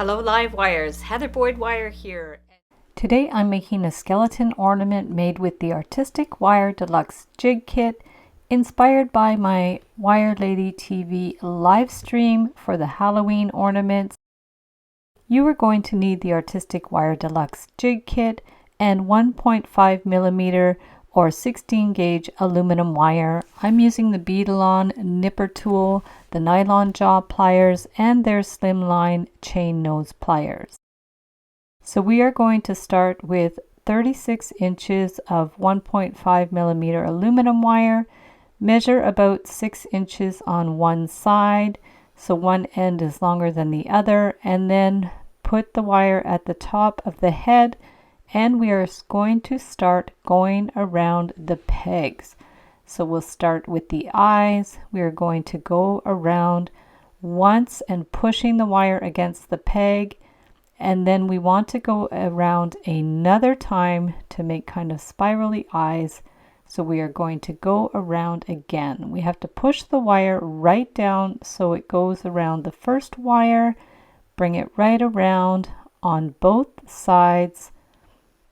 Hello live wires, Heather Boyd Wire here. Today I'm making a skeleton ornament made with the Artistic Wire Deluxe Jig Kit, inspired by my Wire Lady TV live stream for the Halloween ornaments. You are going to need the Artistic Wire Deluxe Jig Kit and 1.5mm or 16 gauge aluminum wire. I'm using the Beadalon nipper tool, the nylon jaw pliers, and their slimline chain nose pliers. So we are going to start with 36 inches of 1.5mm aluminum wire. Measure about 6 inches on one side, so one end is longer than the other, and then put the wire at the top of the head, and we are going to start going around the pegs. So we'll start with the eyes. We are going to go around once and pushing the wire against the peg, and then we want to go around another time to make kind of spirally eyes. So we are going to go around again. We have to push the wire right down so it goes around the first wire, bring it right around on both sides.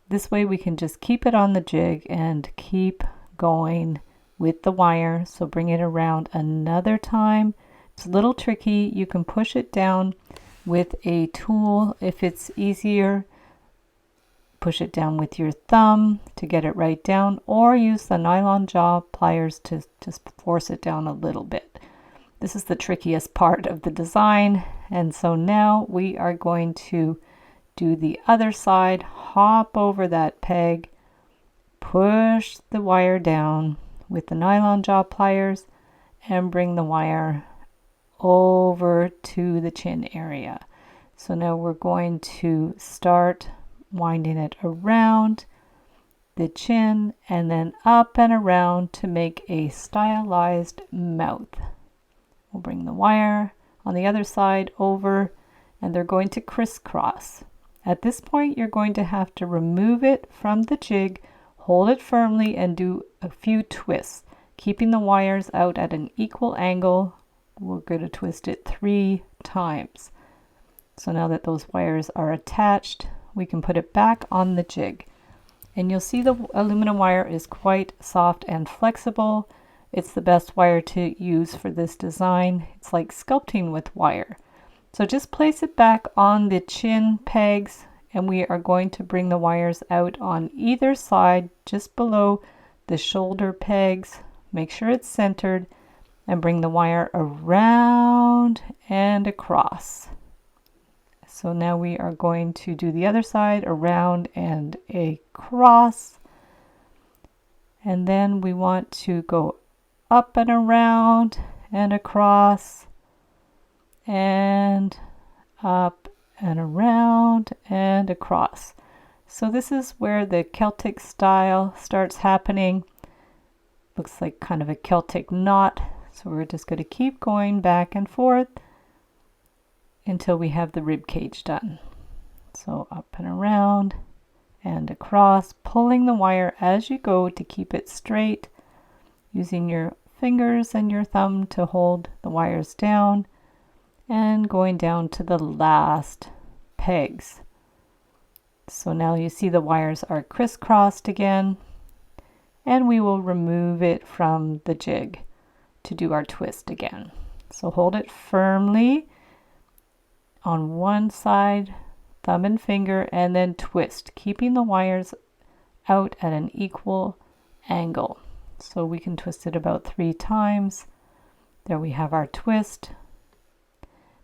This way we can just keep it on the jig and keep going with the wire. So bring it around another time. It's a little tricky. You can push it down with a tool if it's easier. Push it down with your thumb to get it right down, or use the nylon jaw pliers to just force it down a little bit. This is the trickiest part of the design. And so now we are going to do the other side. Hop over that peg, push the wire down with the nylon jaw pliers, and bring the wire over to the chin area. So now we're going to start winding it around the chin and then up and around to make a stylized mouth. We'll bring the wire on the other side over, and they're going to crisscross. At this point, you're going to have to remove it from the jig, hold it firmly, and do a few twists, keeping the wires out at an equal angle. We're going to twist it 3 times. So now that those wires are attached, we can put it back on the jig. And you'll see the aluminum wire is quite soft and flexible. It's the best wire to use for this design. It's like sculpting with wire. So just place it back on the chin pegs, and we are going to bring the wires out on either side, just below the shoulder pegs. Make sure it's centered, and bring the wire around and across. So now we are going to do the other side, around and across. And then we want to go up and around and across, and up and around and across. So this is where the Celtic style starts happening. Looks like kind of a Celtic knot. So we're just going to keep going back and forth until we have the rib cage done. So up and around and across, pulling the wire as you go to keep it straight, using your fingers and your thumb to hold the wires down, and going down to the last pegs. So now you see the wires are crisscrossed again, and we will remove it from the jig to do our twist again. So hold it firmly on one side, thumb and finger, and then twist, keeping the wires out at an equal angle. So we can twist it about 3 times. There we have our twist.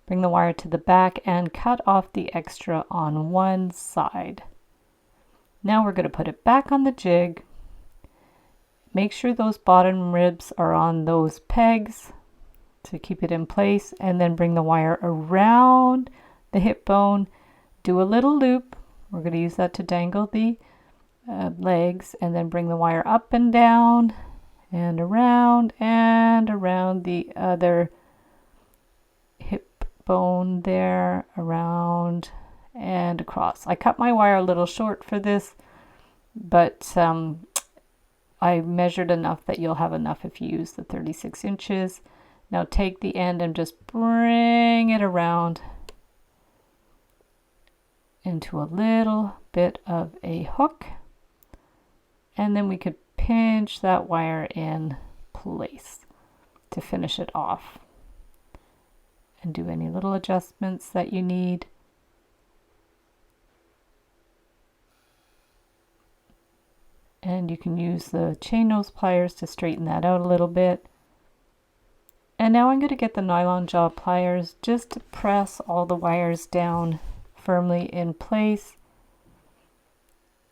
Bring the wire to the back and cut off the extra on one side. Now we're going to put it back on the jig. Make sure those bottom ribs are on those pegs to keep it in place, and then bring the wire around the hip bone. Do a little loop. We're going to use that to dangle the legs, and then bring the wire up and down and around the other hip bone there, around and across. I cut my wire a little short for this, but I measured enough that you'll have enough if you use the 36 inches. Now take the end and just bring it around into a little bit of a hook, and then we could pinch that wire in place to finish it off and do any little adjustments that you need. And you can use the chain nose pliers to straighten that out a little bit. And now I'm going to get the nylon jaw pliers just to press all the wires down firmly in place.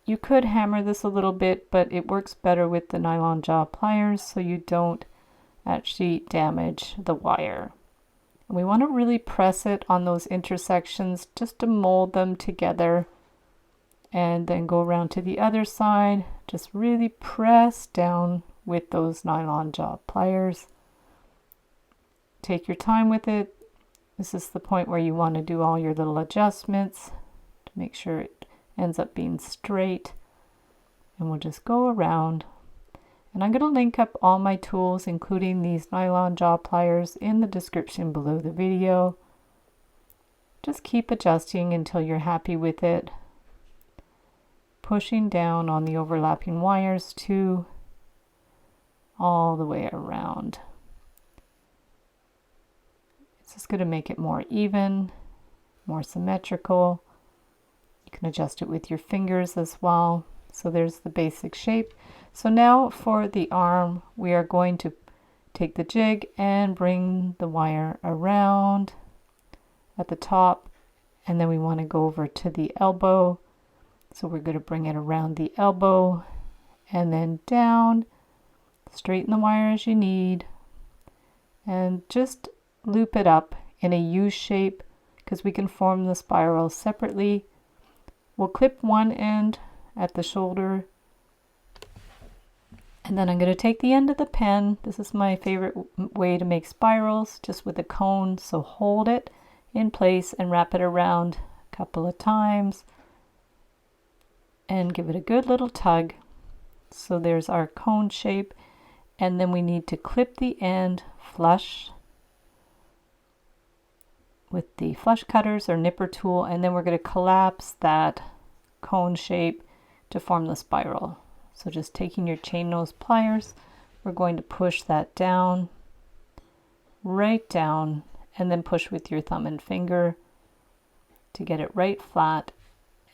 You could hammer this a little bit, but it works better with the nylon jaw pliers so you don't actually damage the wire. And we want to really press it on those intersections just to mold them together, and then go around to the other side. Just really press down with those nylon jaw pliers. Take your time with it. This is the point where you want to do all your little adjustments to make sure it ends up being straight. And we'll just go around. And I'm going to link up all my tools, including these nylon jaw pliers, in the description below the video. Just keep adjusting until you're happy with it. Pushing down on the overlapping wires too, all the way around. It's just going to make it more even, more symmetrical. You can adjust it with your fingers as well. So there's the basic shape. So now for the arm, we are going to take the jig and bring the wire around at the top, and then we want to go over to the elbow. So we're going to bring it around the elbow and then down, straighten the wire as you need, and just loop it up in a U shape because we can form the spiral separately. We'll clip one end at the shoulder, and then I'm going to take the end of the pen. This is my favorite way to make spirals, just with a cone. So hold it in place and wrap it around a couple of times. And give it a good little tug. So there's our cone shape, and then we need to clip the end flush with the flush cutters or nipper tool, and then we're going to collapse that cone shape to form the spiral. So just taking your chain nose pliers, we're going to push that down, right down, and then push with your thumb and finger to get it right flat.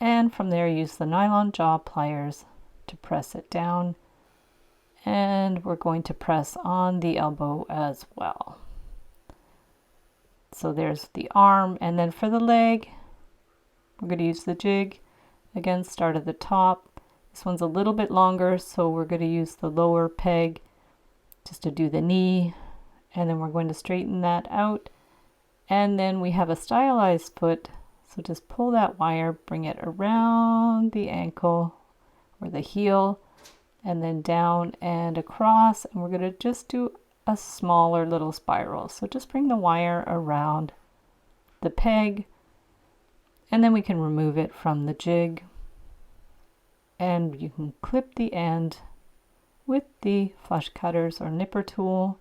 And from there, use the nylon jaw pliers to press it down. And we're going to press on the elbow as well. So there's the arm. And then for the leg, we're going to use the jig. Again, start at the top. This one's a little bit longer, so we're going to use the lower peg just to do the knee. And then we're going to straighten that out. And then we have a stylized foot. So just pull that wire, bring it around the ankle or the heel, and then down and across. And we're going to just do a smaller little spiral. So just bring the wire around the peg, and then we can remove it from the jig. And you can clip the end with the flush cutters or nipper tool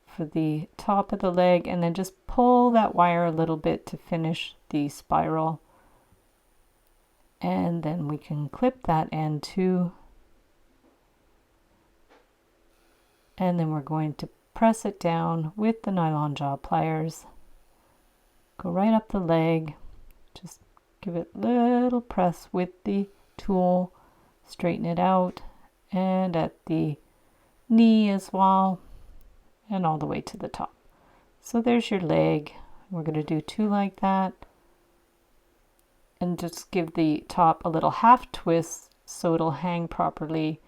for the top of the leg, and then just pull that wire a little bit to finish the spiral. And then we can clip that end too. And then we're going to press it down with the nylon jaw pliers. Go right up the leg. Just give it a little press with the tool. Straighten it out. And at the knee as well. And all the way to the top. So there's your leg. We're going to do two like that. And just give the top a little half twist so it'll hang properly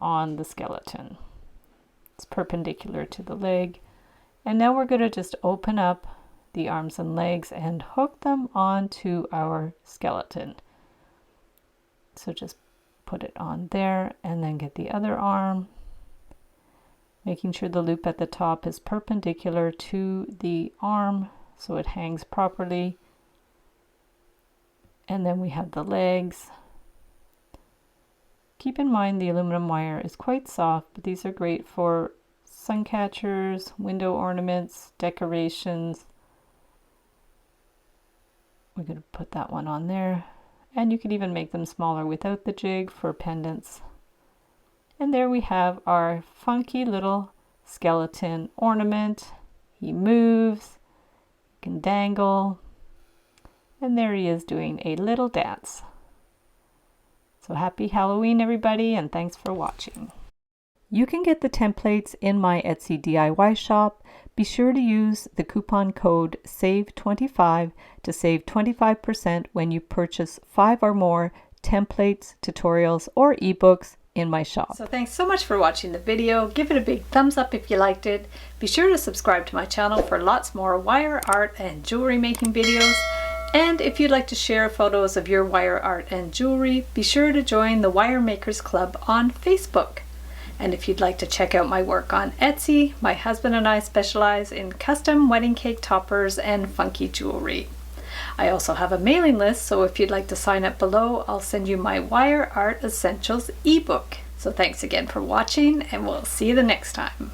on the skeleton. It's perpendicular to the leg. And now we're going to just open up the arms and legs and hook them onto our skeleton. So just put it on there and then get the other arm, making sure the loop at the top is perpendicular to the arm so it hangs properly. And then we have the legs. Keep in mind the aluminum wire is quite soft, but these are great for sun catchers, window ornaments, decorations. We're going to put that one on there. And you could even make them smaller without the jig for pendants. And there we have our funky little skeleton ornament. He moves, can dangle, and there he is doing a little dance. So happy Halloween, everybody, and thanks for watching. You can get the templates in my Etsy DIY shop. Be sure to use the coupon code SAVE25 to save 25% when you purchase 5 or more templates, tutorials, or ebooks in my shop. So thanks so much for watching the video. Give it a big thumbs up if you liked it. Be sure to subscribe to my channel for lots more wire art and jewelry making videos. And if you'd like to share photos of your wire art and jewelry, be sure to join the Wire Makers Club on Facebook. And if you'd like to check out my work on Etsy, my husband and I specialize in custom wedding cake toppers and funky jewelry. I also have a mailing list, so if you'd like to sign up below, I'll send you my Wire Art Essentials ebook. So thanks again for watching, and we'll see you the next time.